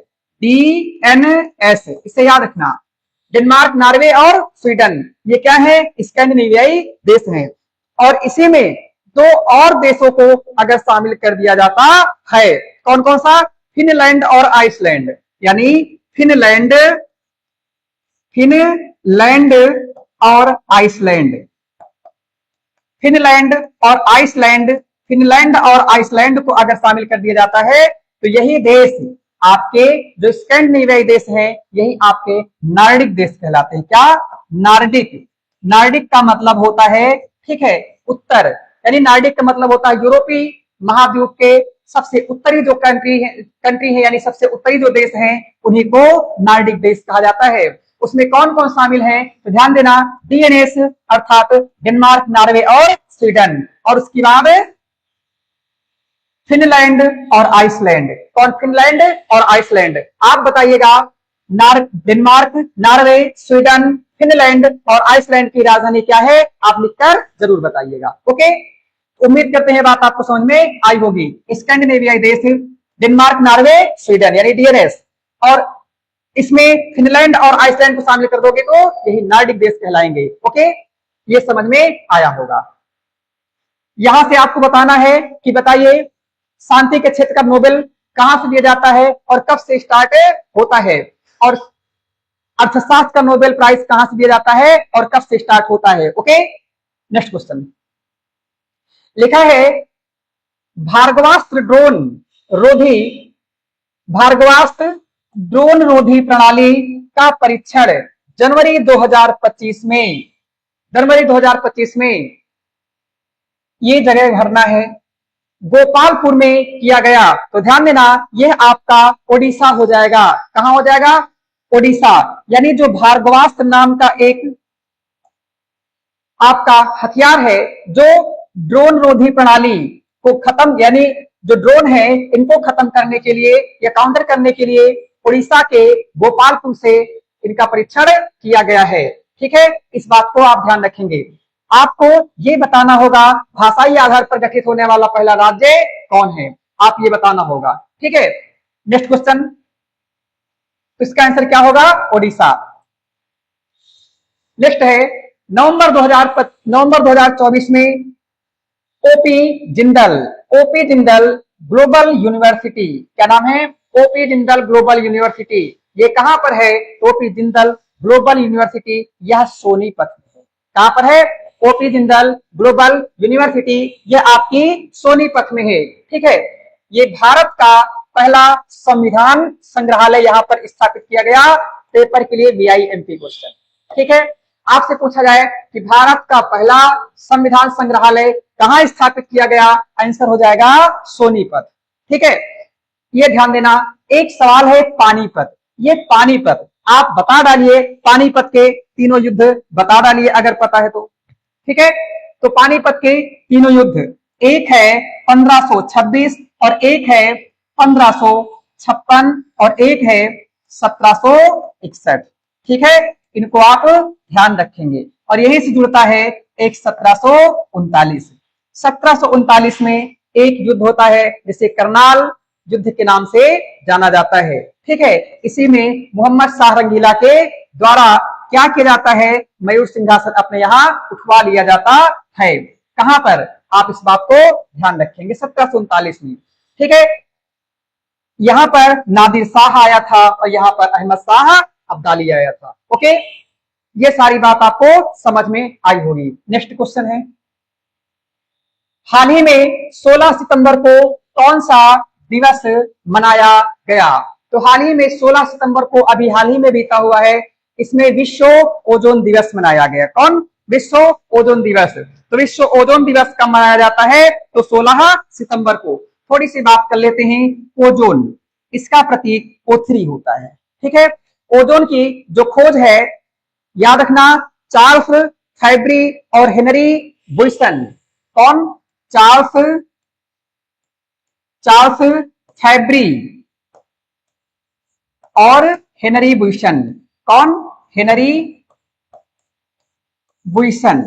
DNS, इसे याद रखना। डेनमार्क, नॉर्वे और स्वीडन, ये क्या है? स्कैंडिनेवियाई देश हैं। और इसी में दो और देशों को अगर शामिल कर दिया जाता है, कौन कौन सा? फिनलैंड और आइसलैंड, यानी फिनलैंड, फिनलैंड और आइसलैंड, फिनलैंड और आइसलैंड, फिनलैंड और आइसलैंड को अगर शामिल कर दिया जाता है तो यही देश आपके जो स्कैंडिनेवियाई देश हैं, यही आपके नॉर्डिक देश कहलाते हैं। क्या? नॉर्डिक। नॉर्डिक का मतलब होता है, ठीक है, उत्तर, यानी नॉर्डिक का मतलब होता है यूरोपीय महाद्वीप के सबसे उत्तरी जो कंट्री है, यानी सबसे उत्तरी जो देश हैं, उन्हीं को नॉर्डिक देश कहा जाता है। उसमें कौन कौन शामिल है? तो ध्यान देना, DNS अर्थात डेनमार्क, नॉर्वे और स्वीडन, और उसके बाद फिनलैंड और आइसलैंड। कौन? फिनलैंड और आइसलैंड। आप बताइएगा, डेनमार्क, नॉर्वे, स्वीडन, फिनलैंड और आइसलैंड की राजधानी क्या है? आप लिखकर जरूर बताइएगा। ओके, उम्मीद करते हैं बात आपको समझ में आई होगी। स्कैंडिनेवियाई देश डेनमार्क, नॉर्वे, स्वीडन यानी DNS, और इसमें फिनलैंड और आइसलैंड को शामिल कर दोगे तो यही नॉर्डिक देश कहलाएंगे। ओके, ये समझ में आया होगा। यहां से आपको बताना है कि बताइए शांति के क्षेत्र का नोबेल कहां से दिया जाता है और कब से स्टार्ट होता है, और अर्थशास्त्र का नोबेल प्राइज कहां से दिया जाता है और कब से स्टार्ट होता है। ओके, नेक्स्ट क्वेश्चन लिखा है, भार्गवास्त्र ड्रोन रोधी, भार्गवास्त्र ड्रोन रोधी प्रणाली का परीक्षण जनवरी 2025 में, जनवरी 2025 में ये जगह भरना है, गोपालपुर में किया गया। तो ध्यान देना, यह आपका ओडिशा हो जाएगा। कहां हो जाएगा? ओडिशा। यानी जो भार्गवास्त्र नाम का एक आपका हथियार है, जो ड्रोन रोधी प्रणाली को खत्म, यानी जो ड्रोन है इनको खत्म करने के लिए या काउंटर करने के लिए उड़ीसा के गोपालपुर से इनका परीक्षण किया गया है। ठीक है, इस बात को आप ध्यान रखेंगे। आपको ये बताना होगा भाषाई आधार पर गठित होने वाला पहला राज्य कौन है, आप ये बताना होगा। ठीक है, नेक्स्ट क्वेश्चन, तो इसका आंसर क्या होगा? ओडिशा। नेक्स्ट है, नवंबर 2024 में OP Jindal, OP Jindal global university, क्या नाम है? OP Jindal global university. ये कहां पर है? ओपी जिंदल ग्लोबल यूनिवर्सिटी, यह सोनीपत में है। कहां पर है? ओपी जिंदल ग्लोबल यूनिवर्सिटी, यह आपकी सोनीपत में है। ठीक है, ये भारत का पहला संविधान संग्रहालय यहां पर स्थापित किया गया। पेपर के लिए VIMP क्वेश्चन। ठीक है, आपसे पूछा जाए कि भारत का पहला संविधान संग्रहालय कहां स्थापित किया गया, आंसर हो जाएगा सोनीपत। ठीक है, ये ध्यान देना। एक सवाल है पानीपत, ये पानीपत आप बता डालिए, पानीपत के तीनों युद्ध बता डालिए अगर पता है तो। ठीक है, तो पानीपत के तीनों युद्ध, एक है 1526 और एक है 1556 और एक है 1761। ठीक है, इनको आप ध्यान रखेंगे। और यही से जुड़ता है एक 1739। 1739 में एक युद्ध होता है जिसे करनाल युद्ध के नाम से जाना जाता है। ठीक है, इसी में मोहम्मद शाह रंगीला के द्वारा क्या किया जाता है? मयूर सिंहासन अपने यहाँ उठवा लिया जाता है। कहां पर? आप इस बात को ध्यान रखेंगे, 1739 में। ठीक है, यहां पर नादिर शाह आया था और यहां पर अहमद शाह अब्दाली आया था। ओके, ये सारी बात आपको समझ में आई होगी। नेक्स्ट क्वेश्चन है, हाल ही में 16 सितंबर को कौन सा दिवस मनाया गया? तो हाल ही में 16 सितंबर को अभी हाल ही में बीता हुआ है इसमें विश्व ओजोन दिवस मनाया गया। कौन? विश्व ओजोन दिवस। तो विश्व ओजोन दिवस कब मनाया जाता है? तो 16 सितंबर को। थोड़ी सी बात कर लेते हैं ओजोन। इसका प्रतीक O3 होता है। ठीक है, ओजोन की जो खोज है, याद रखना, चार्ल्स फैब्री और हेनरी बुइसन। कौन? चार्ल्स फैब्री और हेनरी बुइसन। कौन? हेनरी बुइसन।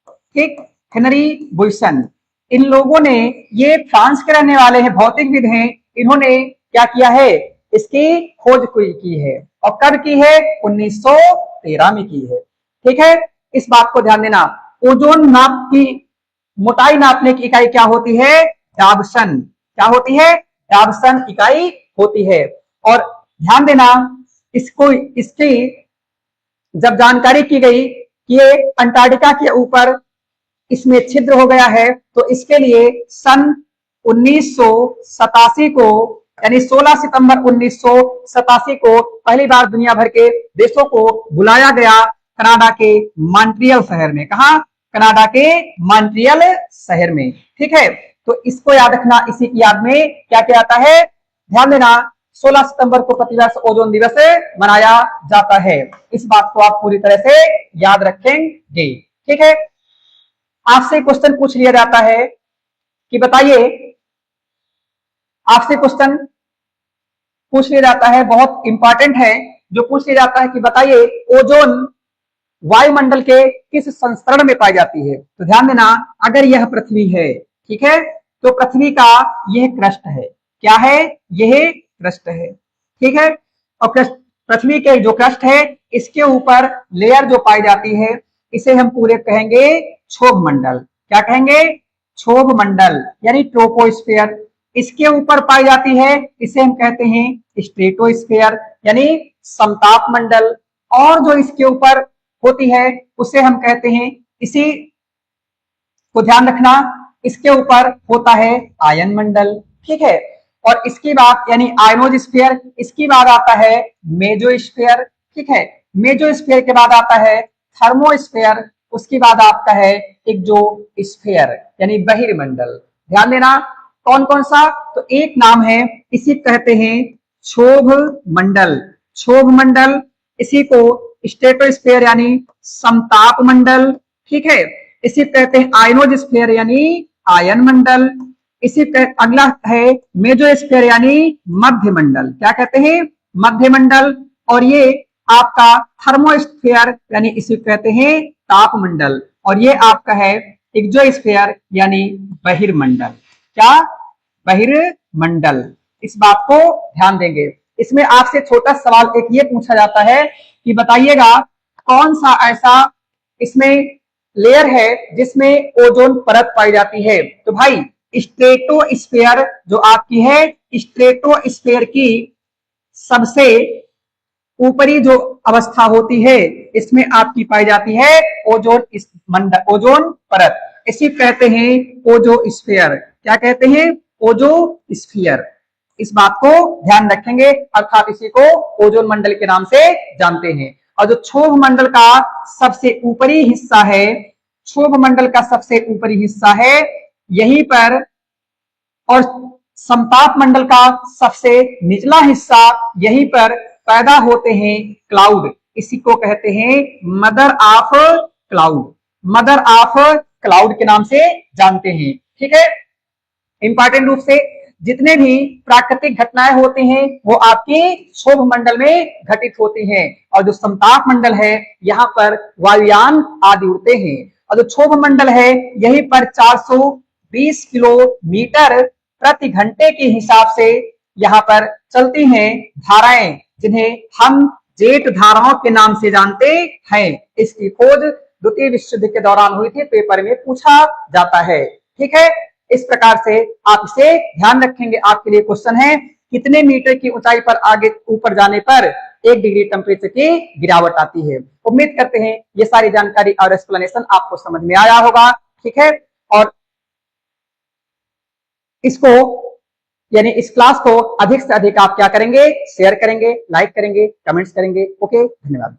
ठीक, हेनरी बुइसन। इन लोगों ने, ये फ्रांस के रहने वाले हैं, भौतिकविद हैं, इन्होंने क्या किया है? इसकी खोज की है। और कब की है? 1913 में की है। ठीक है, इस बात को ध्यान देना। ओजोन नाप की, मोटाई नापने की इकाई क्या होती है? डाबसन। क्या होती है? डाबसन इकाई होती है। और ध्यान देना, इसकी जब जानकारी की गई कि ये अंटार्कटिका के ऊपर इसमें छिद्र हो गया है, तो इसके लिए सन 1987 को, यानी 16 सितंबर 1987 को पहली बार दुनिया भर के देशों को बुलाया गया कनाडा के मॉन्ट्रियल शहर में। कहा? कनाडा के मॉन्ट्रियल शहर में। ठीक है, तो इसको याद रखना। इसी की याद में क्या क्या आता है? ध्यान देना, 16 सितंबर को प्रतिवर्ष ओजोन दिवस मनाया जाता है। इस बात को आप पूरी तरह से याद रखेंगे। ठीक है, आपसे क्वेश्चन पूछ लिया जाता है कि बताइए, आपसे क्वेश्चन पूछ लिया जाता है, बहुत इंपॉर्टेंट है, जो पूछ लिया जाता है कि बताइए ओजोन वायुमंडल के किस संस्करण में पाई जाती है? तो ध्यान देना, अगर यह पृथ्वी है, ठीक है, तो पृथ्वी का यह क्रस्ट है। क्या है? यह क्रस्ट है। ठीक है, और पृथ्वी के जो क्रस्ट है, इसके ऊपर लेयर जो पाई जाती है, इसे हम पूरे कहेंगे क्षोभ मंडल। क्या कहेंगे? क्षोभ मंडल, यानी ट्रोपोस्फीयर। इसके ऊपर पाई जाती है, इसे हम कहते हैं स्ट्रेटोस्फीयर, यानी समताप मंडल। और जो इसके ऊपर होती है, उसे हम कहते हैं, इसी को ध्यान रखना, इसके ऊपर होता है आयन मंडल। ठीक है, और इसकी बात, यानी आयनोस्फीयर, इसकी बाद आता है मेसोस्फीयर। ठीक है, मेसोस्फीयर के बाद आता है थर्मोस्फीयर, उसके बाद आपका है एक्सोस्फीयर, यानी बहिर्मंडल। ध्यान देना, कौन कौन सा? तो एक नाम है, इसी कहते हैं क्षोभ मंडल। क्षोभ मंडल, इसी को स्ट्रेटोस्फीयर यानी समताप मंडल। ठीक है, इसी कहते हैं आयनोस्फीयर यानी आयन मंडल। इसी अगला है मेसोस्फीयर यानी मध्य मंडल। क्या कहते हैं? मध्य मंडल। और ये आपका थर्मोस्फीयर, यानी इसे कहते हैं ताप मंडल। और ये आपका है एक्सोस्फीयर यानी बहिर्मंडल। क्या? बहिर्मंडल। इस बात को ध्यान देंगे। इसमें आपसे छोटा सवाल एक ये पूछा जाता है कि बताइएगा कौन सा ऐसा इसमें लेयर है जिसमें ओजोन परत पाई जाती है? तो भाई स्ट्रेटोस्फीयर जो आपकी है, स्ट्रेटोस्फीयर की सबसे ऊपरी जो अवस्था होती है, इसमें आपकी पाई जाती है ओजोन मंडल, ओजोन परत। इसी कहते हैं ओजोस्फीयर। क्या कहते हैं? ओजोस्फीयर। इस बात को ध्यान रखेंगे, अर्थात इसी को ओजोन मंडल के नाम से जानते हैं। और जो क्षोभ मंडल का सबसे ऊपरी हिस्सा है, क्षोभ मंडल का सबसे ऊपरी हिस्सा है यहीं पर, और समताप मंडल का सबसे निचला हिस्सा यहीं पर पैदा होते हैं क्लाउड। इसी को कहते हैं mother of cloud. Mother of cloud के नाम से जानते हैं। ठीक है, इंपॉर्टेंट रूप से जितने भी प्राकृतिक घटनाएं होती हैं वो आपकी क्षोभ मंडल में घटित होती हैं। और जो समताप मंडल है, यहाँ पर वायुयान आदि उड़ते हैं। और जो क्षोभ मंडल है, यहीं पर 420 किलोमीटर प्रति घंटे के हिसाब से यहाँ पर चलती हैं धाराएं, जिन्हें हम जेट धाराओं के नाम से जानते हैं। इसकी खोज द्वितीय विश्व युद्ध के दौरान हुई थी, पेपर में पूछा जाता है। ठीक है, इस प्रकार से आप इसे ध्यान रखेंगे। आपके लिए क्वेश्चन है, कितने मीटर की ऊंचाई पर आगे ऊपर जाने पर 1 डिग्री टेम्परेचर की गिरावट आती है? उम्मीद करते हैं ये सारी जानकारी और एक्सप्लेनेशन आपको समझ में आया होगा। ठीक है, और इसको, यानी इस क्लास को अधिक से अधिक आप क्या करेंगे? शेयर करेंगे, लाइक करेंगे, कमेंट्स करेंगे। ओके, धन्यवाद।